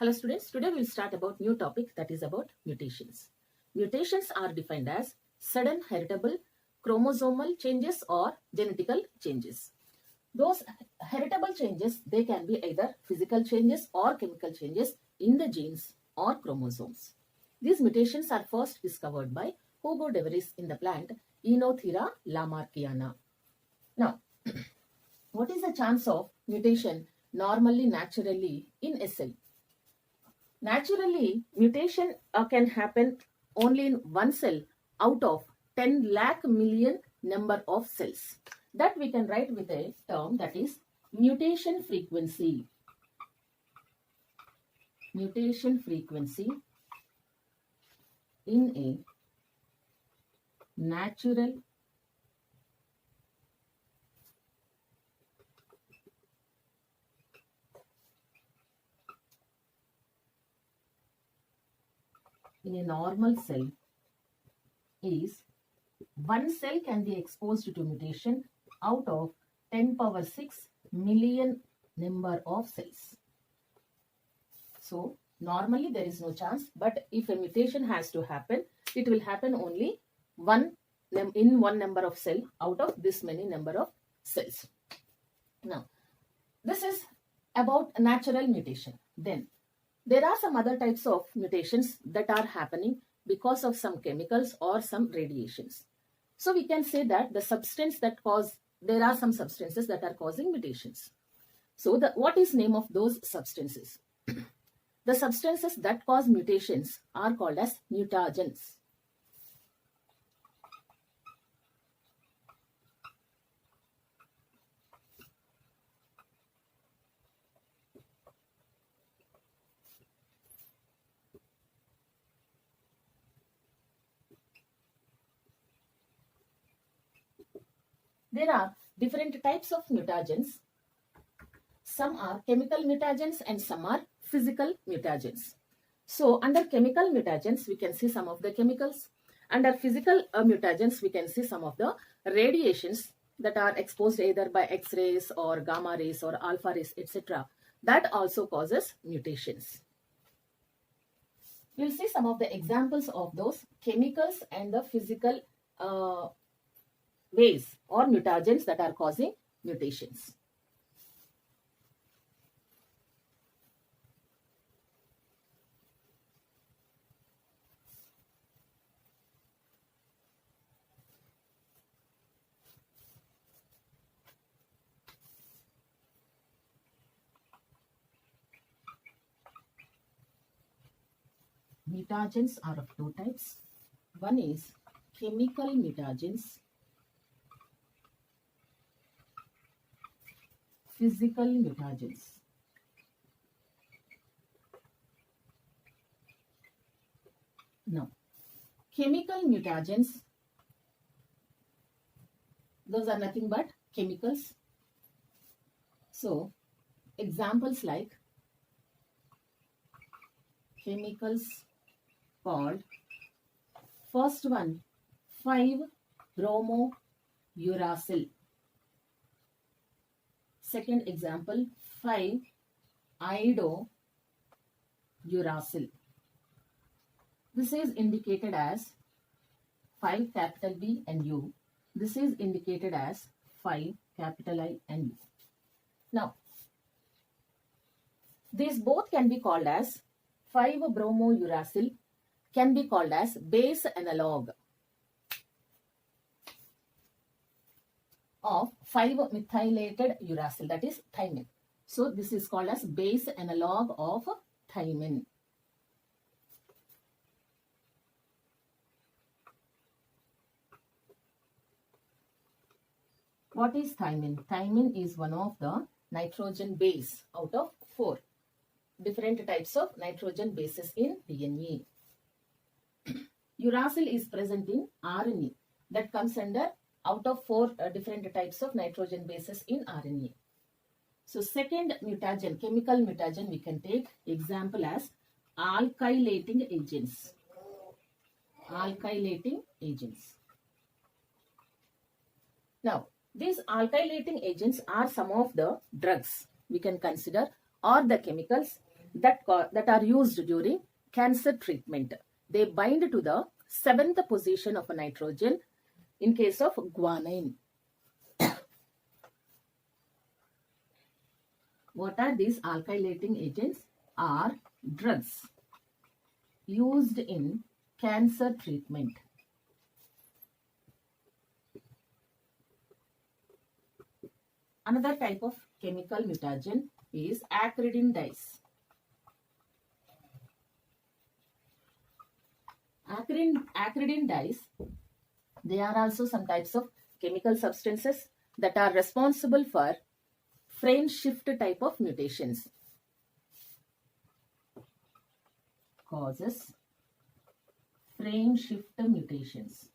Hello students, today we will start about new topic, that is about mutations. Mutations are defined as sudden heritable chromosomal changes or genetical changes. Those heritable changes, they can be either physical changes or chemical changes in the genes or chromosomes. These mutations are first discovered by Hugo de Vries in the plant Oenothera lamarckiana. Now, what is the chance of mutation normally naturally in a cell? Naturally, mutation can happen only in one cell out of 10 lakh million number of cells. That we can write with a term, that is mutation frequency. Mutation frequency in a natural in a normal cell is one cell can be exposed to mutation out of 10 power 6 million number of cells. So normally there is no chance, but if a mutation has to happen, it will happen only in one number of cell out of this many number of cells. Now, this is about natural mutation. Then there are some other types of mutations that are happening because of some chemicals or some radiations. So we can say that there are some substances that are causing mutations. So what is name of those substances? The substances that cause mutations are called as mutagens. There are different types of mutagens. Some are chemical mutagens and some are physical mutagens. So under chemical mutagens, we can see some of the chemicals. Under physical mutagens, we can see some of the radiations that are exposed either by X-rays or gamma rays or alpha rays, etc. That also causes mutations. We'll see some of the examples of those chemicals and the physical ways or mutagens that are causing mutations. Mutagens are of two types. One is chemical mutagens, physical mutagens. Now, chemical mutagens, those are nothing but chemicals. So, examples like chemicals called, first one, 5-bromouracil. Second example, 5-iodouracil. This is indicated as 5 capital B and U. This is indicated as 5 capital I and U. Now, these both can be called as 5-bromouracil can be called as base analog of 5-methylated uracil, that is thymine. So this is called as base analog of thymine. What is thymine? Thymine is one of the nitrogen base out of 4 different types of nitrogen bases in DNA. Uracil is present in RNA. That comes under out of 4 different types of nitrogen bases in RNA. So second mutagen, chemical mutagen, we can take example as alkylating agents. Alkylating agents. Now, these alkylating agents are some of the drugs we can consider or the chemicals that are used during cancer treatment. They bind to the 7th position of a nitrogen in case of guanine. What are these alkylating agents? Are drugs used in cancer treatment. Another type of chemical mutagen is acridine dyes. Acridine dyes, they are also some types of chemical substances that are responsible for frame shift type of mutations. Causes frame shift mutations.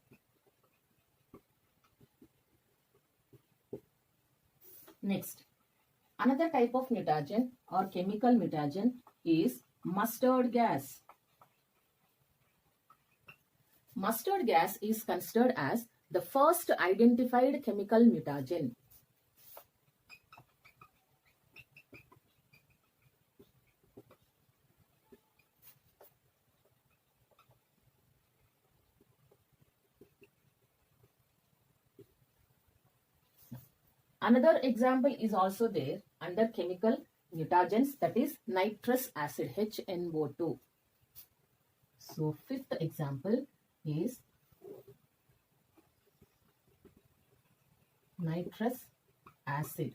Next, another type of mutagen or chemical mutagen is mustard gas. Mustard gas is considered as the first identified chemical mutagen. Another example is also there under chemical mutagens, that is nitrous acid, HNO2. So, fifth example is nitrous acid.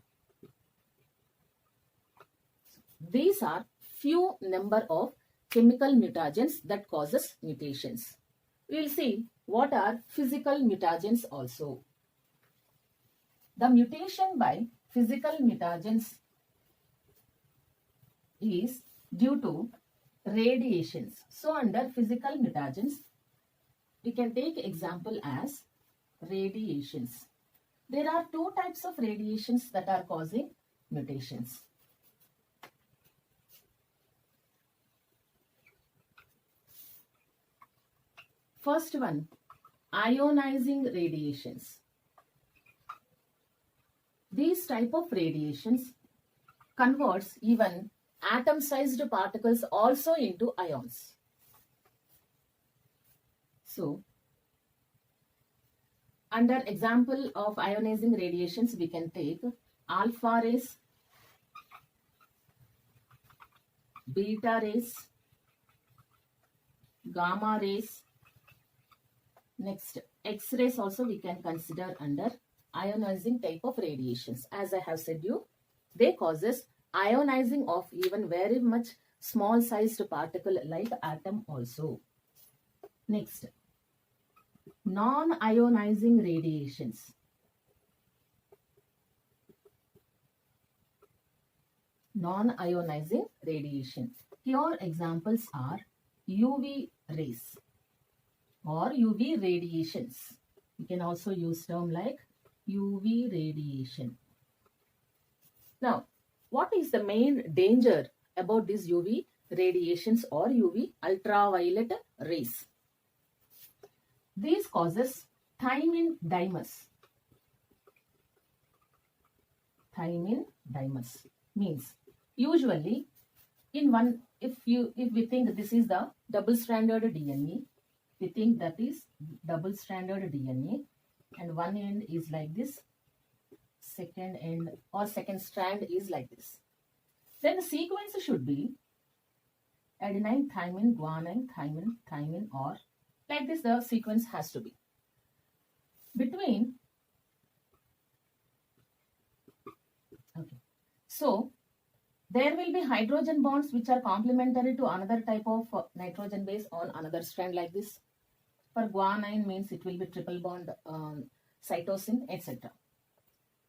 These are few number of chemical mutagens that causes mutations. We will see what are physical mutagens also. The mutation by physical mutagens is due to radiations. So, under physical mutagens, we can take example as radiations. There are two types of radiations that are causing mutations. First one, ionizing radiations. These type of radiations converts even atom-sized particles also into ions. So, under example of ionizing radiations, we can take alpha rays, beta rays, gamma rays. Next, X-rays also we can consider under ionizing type of radiations. As I have said you, they causes ionizing of even very much small sized particle like atom also. Next, non-ionizing radiations. Non-ionizing radiation. Here examples are UV rays or UV radiations. You can also use term like UV radiation. Now, what is the main danger about these UV radiations or UV ultraviolet rays? These causes thymine dimers. Thymine dimers means usually in one, if we think this is the double-stranded DNA, we think that is double-stranded DNA, and one end is like this, second end or second strand is like this. Then the sequence should be adenine, thymine, guanine, thymine, thymine, or like this the sequence has to be. Between, okay, so there will be hydrogen bonds which are complementary to another type of nitrogen base on another strand like this. For guanine means it will be triple bond cytosine, etc.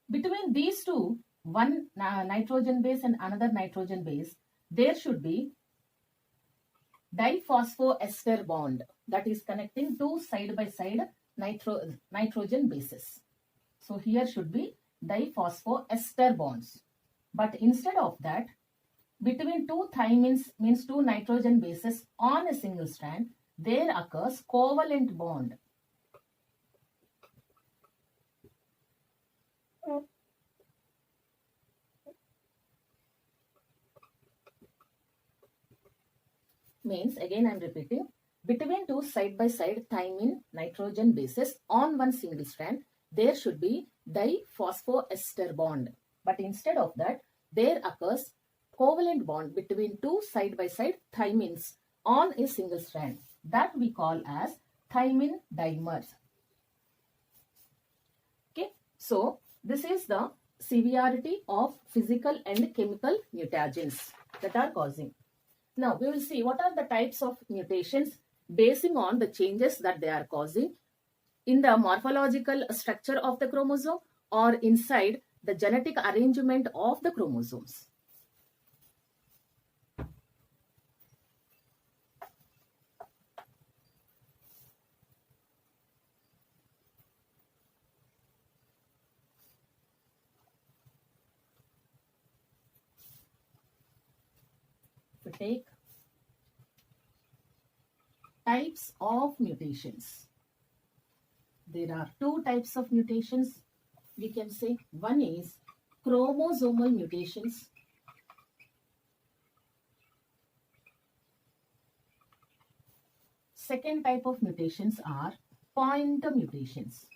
Between these two, one nitrogen base and another nitrogen base, there should be diphosphoester bond that is connecting two side by side nitrogen bases. So here should be diphosphoester bonds. But instead of that, between two thymines means two nitrogen bases on a single strand, there occurs covalent bond. means, again I am repeating, between two side-by-side thymine nitrogen bases on one single strand, there should be diphosphoester bond. But instead of that, there occurs covalent bond between two side-by-side thymines on a single strand. That we call as thymine dimers. Okay, so this is the severity of physical and chemical mutagens that are causing. Now we will see what are the types of mutations basing on the changes that they are causing in the morphological structure of the chromosome or inside the genetic arrangement of the chromosomes. If we take types of mutations, there are two types of mutations. We can say one is chromosomal mutations. Second type of mutations are point mutations.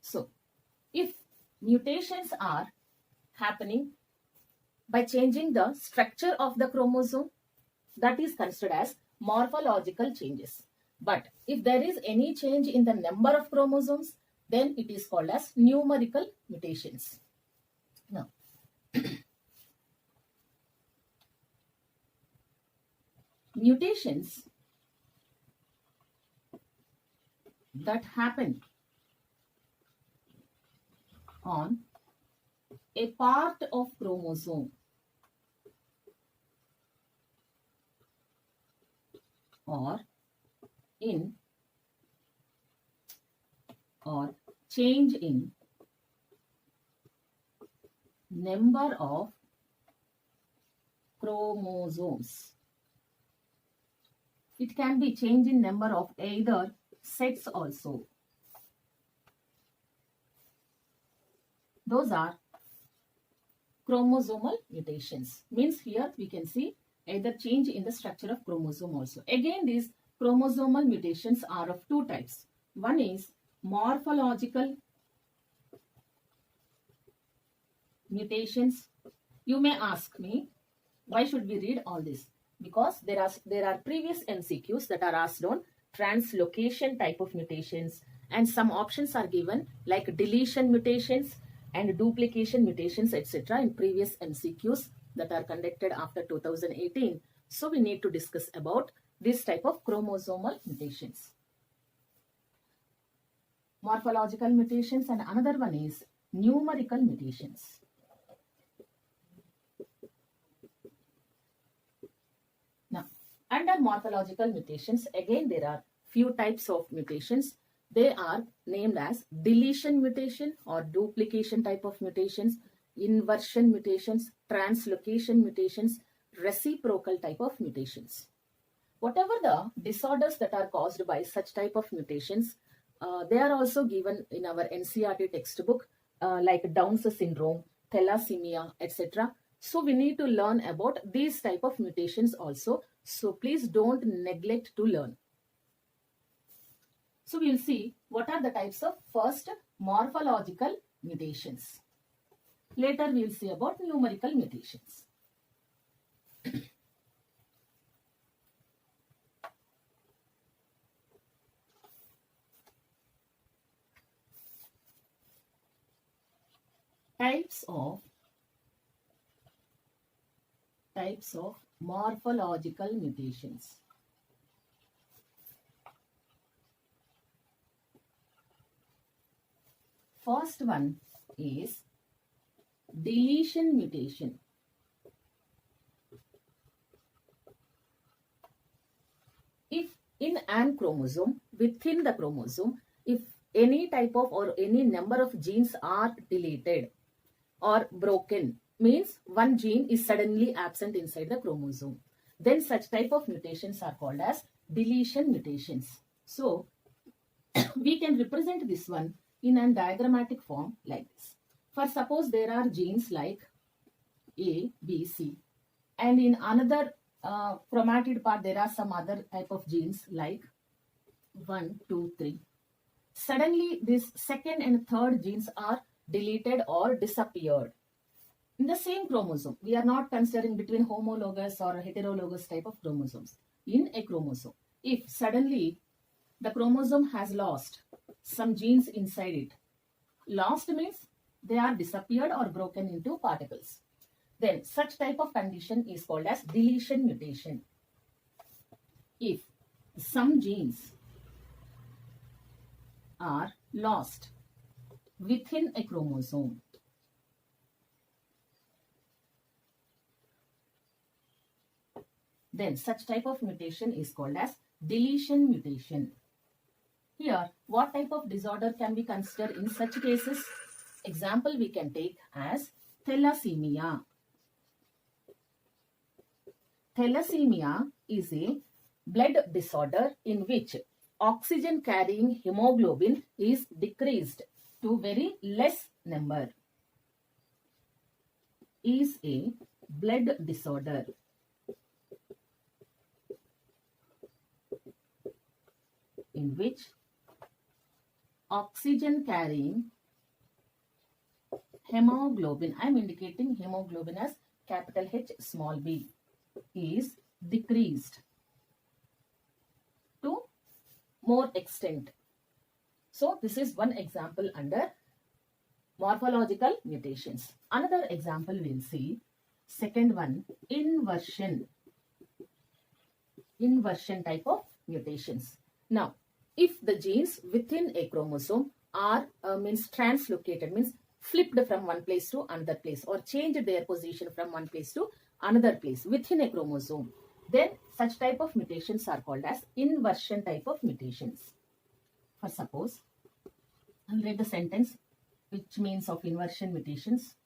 So, if mutations are happening by changing the structure of the chromosome, that is considered as morphological changes. But if there is any change in the number of chromosomes, then it is called as numerical mutations. Now, mutations that happen on a part of chromosome or in or change in number of chromosomes. It can be change in number of either sets also. Those are chromosomal mutations. Means here we can see either change in the structure of chromosome also. Again, these chromosomal mutations are of two types. One is morphological mutations. You may ask me, why should we read all this? Because there are previous MCQs that are asked on translocation type of mutations, and some options are given like deletion mutations and duplication mutations, etc. in previous MCQs that are conducted after 2018. So we need to discuss about this type of chromosomal mutations. Morphological mutations, and another one is numerical mutations. Now, under morphological mutations, again there are few types of mutations. They are named as deletion mutation or duplication type of mutations, inversion mutations, translocation mutations, reciprocal type of mutations. Whatever the disorders that are caused by such type of mutations, they are also given in our NCERT textbook, like Down's syndrome, Thalassemia, etc. So we need to learn about these type of mutations also. So please don't neglect to learn. So we will see what are the types of first morphological mutations. Later we will see about numerical mutations. Types of morphological mutations. First one is deletion mutation. If in an chromosome, within the chromosome, if any type of or any number of genes are deleted or broken, means one gene is suddenly absent inside the chromosome, then such type of mutations are called as deletion mutations. So we can represent this one in a diagrammatic form like this. For suppose there are genes like A, B, C, and in another chromatid part there are some other type of genes like 1, 2, 3. Suddenly this second and third genes are deleted or disappeared in the same chromosome. We are not considering between homologous or heterologous type of chromosomes. In a chromosome, if suddenly the chromosome has lost some genes inside it, lost means they are disappeared or broken into particles, then such type of condition is called as deletion mutation. If some genes are lost within a chromosome, then such type of mutation is called as deletion mutation. Here, what type of disorder can be considered in such cases? Example we can take as thalassemia. Thalassemia is a blood disorder in which oxygen carrying hemoglobin is decreased to very less number. Is a blood disorder in which oxygen carrying hemoglobin, I am indicating hemoglobin as capital H small b, is decreased to more extent. So this is one example under morphological mutations. Another example we'll see. Second one, inversion. Inversion type of mutations. Now, if the genes within a chromosome are means translocated, means flipped from one place to another place, or changed their position from one place to another place within a chromosome, then such type of mutations are called as inversion type of mutations. For suppose, I'll read the sentence which means of inversion mutations.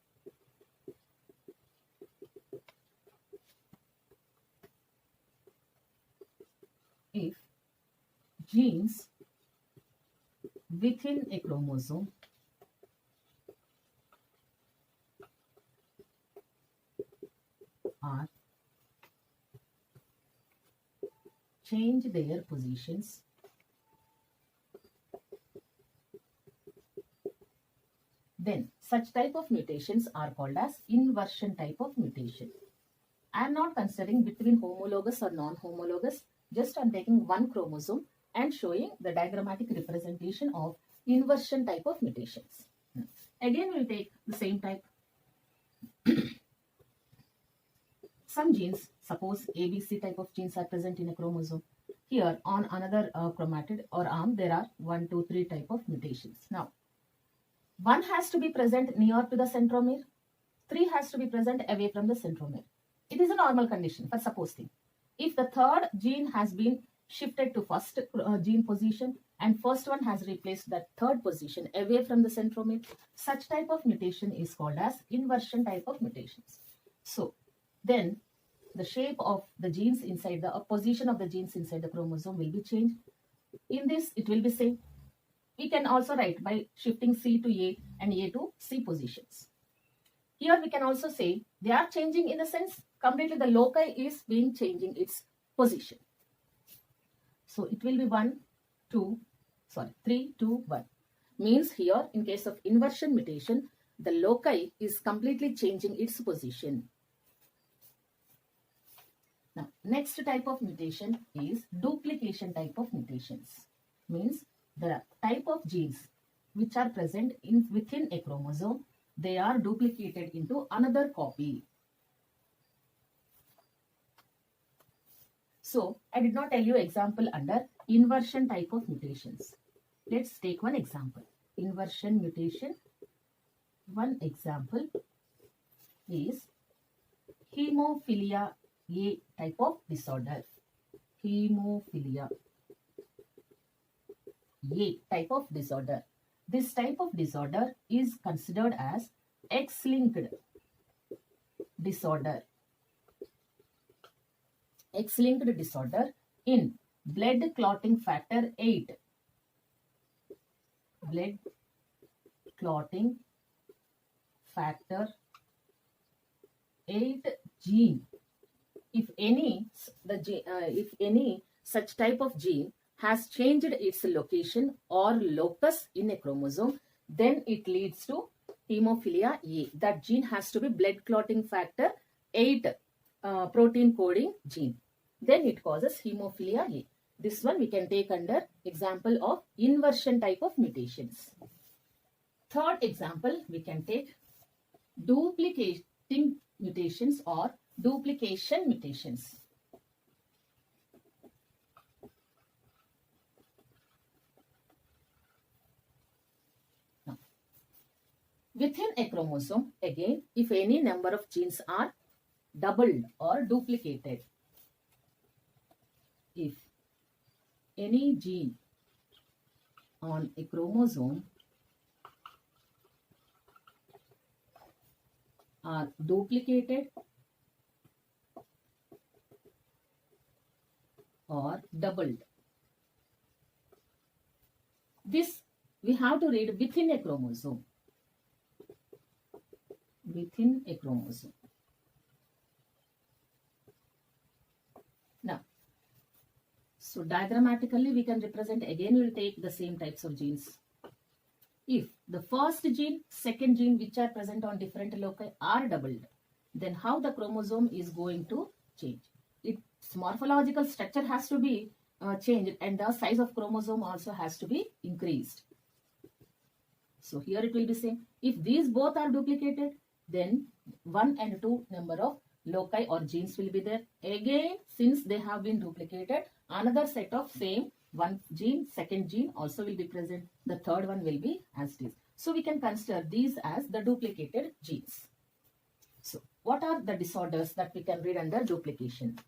If genes within a chromosome are change their positions then such type of mutations are called as inversion type of mutation. I am not considering between homologous or non-homologous, just I am taking one chromosome and showing the diagrammatic representation of inversion type of mutations. Again, we will take the same type. Some genes, suppose ABC type of genes are present in a chromosome. Here on another chromatid or arm, there are 1, 2, 3 type of mutations. Now, 1 has to be present near to the centromere, 3 has to be present away from the centromere. It is a normal condition for suppose thing. If the third gene has been shifted to first gene position and first one has replaced that third position away from the centromere, such type of mutation is called as inversion type of mutations. So, then the shape of the genes inside the position of the genes inside the chromosome will be changed. In this, it will be same. We can also write by shifting C to A and A to C positions. Here we can also say they are changing in the sense completely the loci is being changing its position. So it will be 3, 2, 1. Means here in case of inversion mutation, the loci is completely changing its position. Now, next type of mutation is duplication type of mutations. Means the type of genes which are present within a chromosome, they are duplicated into another copy. So, I did not tell you example under inversion type of mutations. Let's take one example. Inversion mutation. One example is Hemophilia A type of disorder. Hemophilia A type of disorder. This type of disorder is considered as X-linked disorder. X-linked disorder in blood clotting factor 8. Blood clotting factor 8 gene, if any such type of gene has changed its location or locus in a chromosome, then it leads to hemophilia A. That gene has to be blood clotting factor 8 protein coding gene. Then it causes hemophilia A. This one we can take under example of inversion type of mutations. Third example we can take duplicating mutations or duplication mutations. Now, within a chromosome, again, if any number of genes are doubled or duplicated, if any gene on a chromosome are duplicated or doubled, this we have to read within a chromosome. Within a chromosome. Now, so diagrammatically we can represent, again we will take the same types of genes. If the first gene, second gene which are present on different loci are doubled, then how the chromosome is going to change? Its morphological structure has to be changed and the size of chromosome also has to be increased. So here it will be same. If these both are duplicated, then 1 and 2 number of loci or genes will be there. Again, since they have been duplicated, another set of same one gene, second gene also will be present. The third one will be as it is. So we can consider these as the duplicated genes. So what are the disorders that we can read under duplication?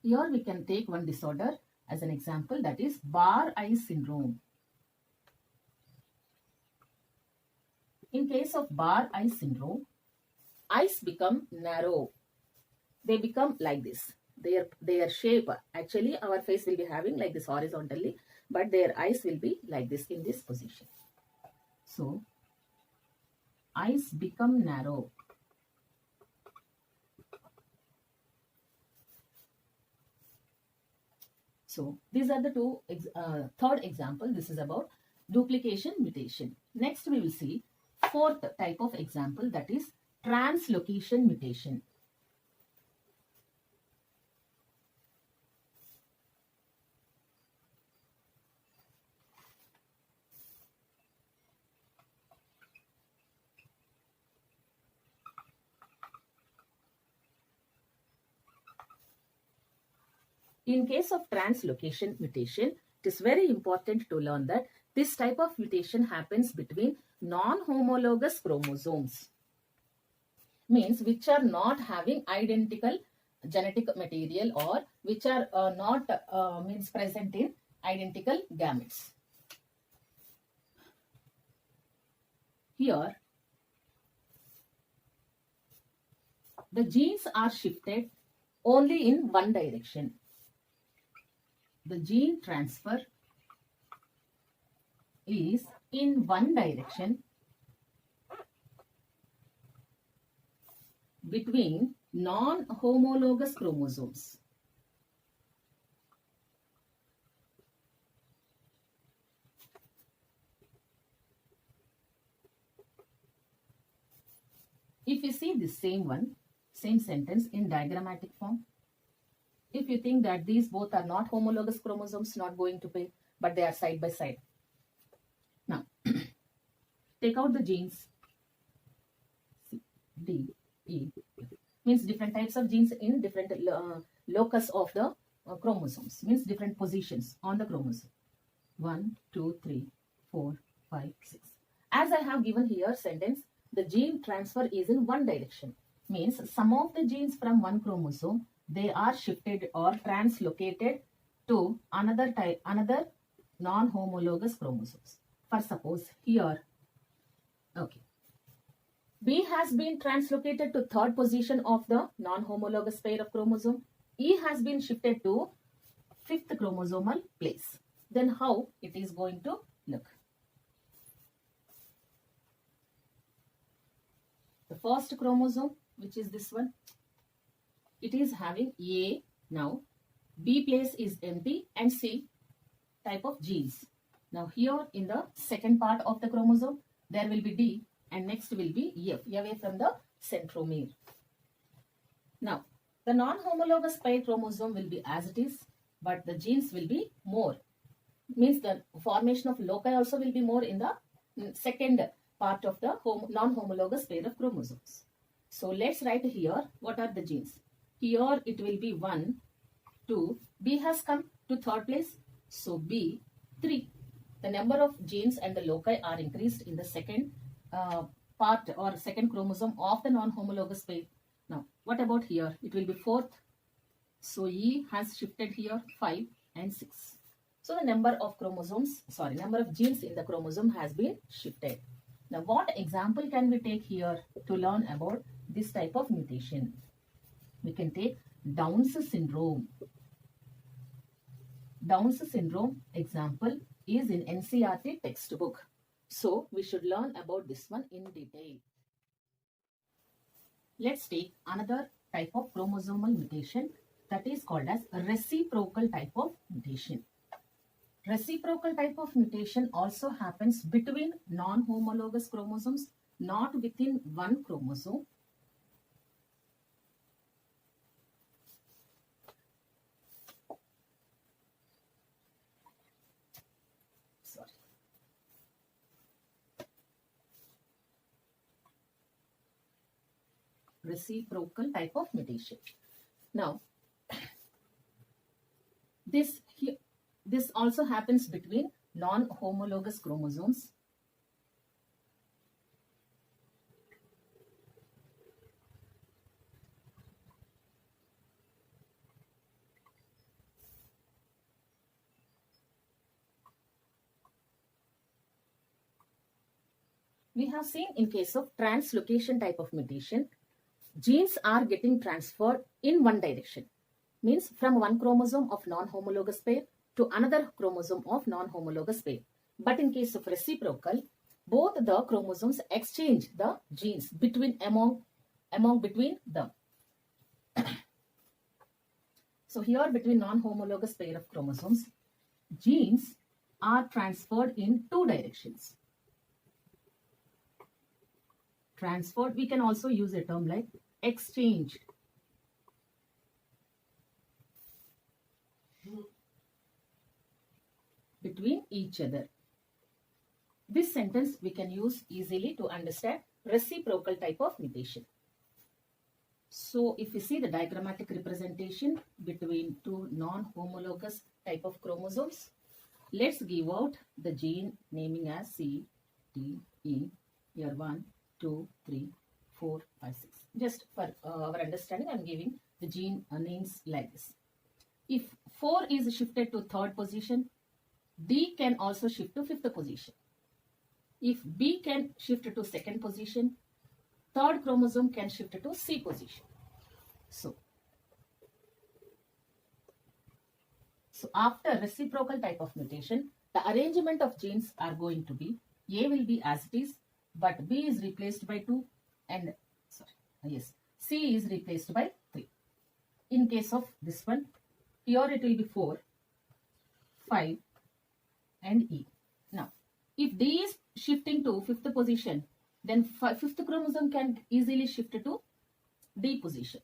Here we can take one disorder as an example, that is Bar-Eye syndrome. In case of Bar-Eye syndrome, eyes become narrow. They become like this. Their shape, actually our face will be having like this horizontally, but their eyes will be like this in this position. So, eyes become narrow. So, these are the two, third example. This is about duplication mutation. Next we will see fourth type of example, that is translocation mutation. In case of translocation mutation, it is very important to learn that this type of mutation happens between non-homologous chromosomes, means which are not having identical genetic material or which are not means present in identical gametes. Here, the genes are shifted only in one direction. The gene transfer is in one direction between non-homologous chromosomes. If you see the same sentence in diagrammatic form, if you think that these both are not homologous chromosomes, not going to pay, but they are side by side. Now, take out the genes C, D, E, F. Means different types of genes in different locus of the chromosomes, means different positions on the chromosome. 1, 2, 3, 4, 5, 6. As I have given here sentence, the gene transfer is in one direction. Means some of the genes from one chromosome, they are shifted or translocated to another non-homologous chromosomes. For suppose here, okay, B has been translocated to third position of the non-homologous pair of chromosome. E has been shifted to fifth chromosomal place. Then how it is going to look? first chromosome, which is this one, it is having A now, B place is empty, and C type of genes. Now here in the second part of the chromosome, there will be D, and next will be F, away from the centromere. Now, the non-homologous pair chromosome will be as it is, but the genes will be more. Means the formation of loci also will be more in the second part of the non-homologous pair of chromosomes. So let's write here what are the genes. Here it will be 1, 2, B has come to third place, so B 3. The number of genes and the loci are increased in the second part or second chromosome of the non-homologous pair. Now, what about here? It will be 4th. So E has shifted here 5 and 6. So the number of number of genes in the chromosome has been shifted. Now, what example can we take here to learn about this type of mutation? We can take Down's syndrome. Down's syndrome example is in NCERT textbook. So, we should learn about this one in detail. Let's take another type of chromosomal mutation that is called as reciprocal type of mutation. Reciprocal type of mutation also happens between non-homologous chromosomes, not within one chromosome. Reciprocal type of mutation. Now, this also happens between non-homologous chromosomes. We have seen in case of translocation type of mutation, genes are getting transferred in one direction. Means from one chromosome of non-homologous pair to another chromosome of non-homologous pair. But in case of reciprocal, both the chromosomes exchange the genes between them. So here between non-homologous pair of chromosomes, genes are transferred in two directions. Transferred, we can also use a term like exchanged. Between each other. This sentence we can use easily to understand reciprocal type of mutation. So if you see the diagrammatic representation between two non-homologous type of chromosomes, let's give out the gene naming as C, T, E, here 1, 2, 3, 4, 5, 6. Just for our understanding, I am giving the gene names like this. If 4 is shifted to third position, D can also shift to fifth position. If B can shift to second position, third chromosome can shift to C position. So after reciprocal type of mutation, the arrangement of genes are going to be A will be as it is, but B is replaced by 2 and C is replaced by 3. In case of this one, here it will be 4, 5 and E. Now, if D is shifting to fifth position, then fifth chromosome can easily shift to D position.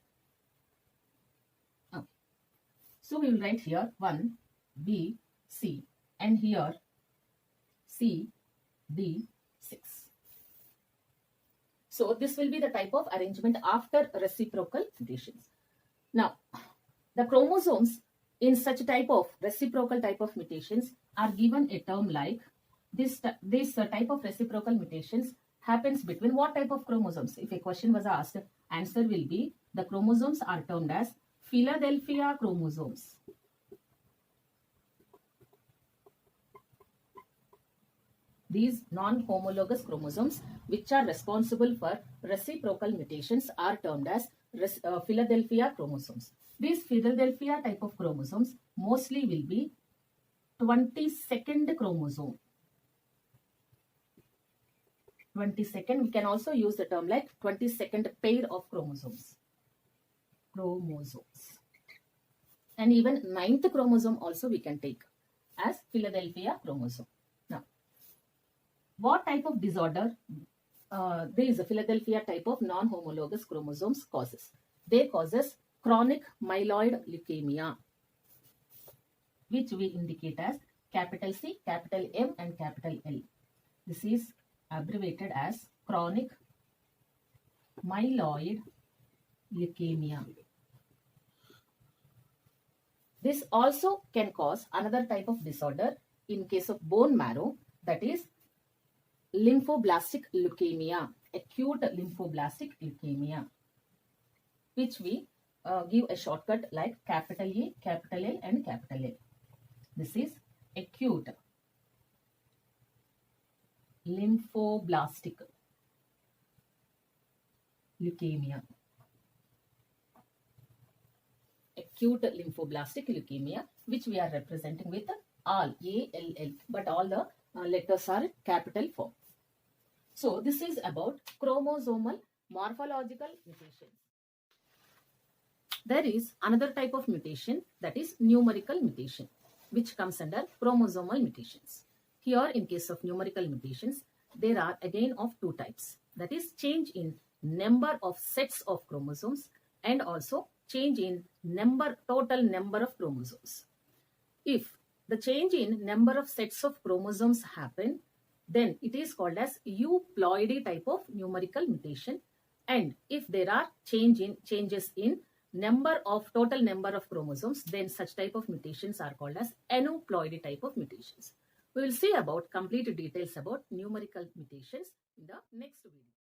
Okay. So we will write here 1, B, C, and here C, D, 6. So this will be the type of arrangement after reciprocal mutations. Now, the chromosomes in such type of reciprocal type of mutations are given a term like this type of reciprocal mutations happens between what type of chromosomes? If a question was asked, answer will be the chromosomes are termed as Philadelphia chromosomes. These non-homologous chromosomes which are responsible for reciprocal mutations are termed as Philadelphia chromosomes. These Philadelphia type of chromosomes mostly will be 22nd chromosome. 22nd, we can also use the term like 22nd pair of chromosomes. And even 9th chromosome also we can take as Philadelphia chromosome. Now, what type of disorder these Philadelphia type of non-homologous chromosomes causes? They causes chronic myeloid leukemia, which we indicate as capital C, capital M and capital L. This is abbreviated as chronic myeloid leukemia. This also can cause another type of disorder in case of bone marrow, that is lymphoblastic leukemia, acute lymphoblastic leukemia, which we give a shortcut like capital E, capital L and capital L. This is acute lymphoblastic leukemia. Acute lymphoblastic leukemia, which we are representing with all ALL, but all the letters are capital form. So this is about chromosomal morphological mutations. There is another type of mutation, that is numerical mutation, which comes under chromosomal mutations. Here in case of numerical mutations, there are again of two types, that is change in number of sets of chromosomes and also change in total number of chromosomes. If the change in number of sets of chromosomes happen, then it is called as euploidy type of numerical mutation. And if there are changes in total number of chromosomes, then such type of mutations are called as aneuploidy type of mutations. We will see about complete details about numerical mutations in the next video.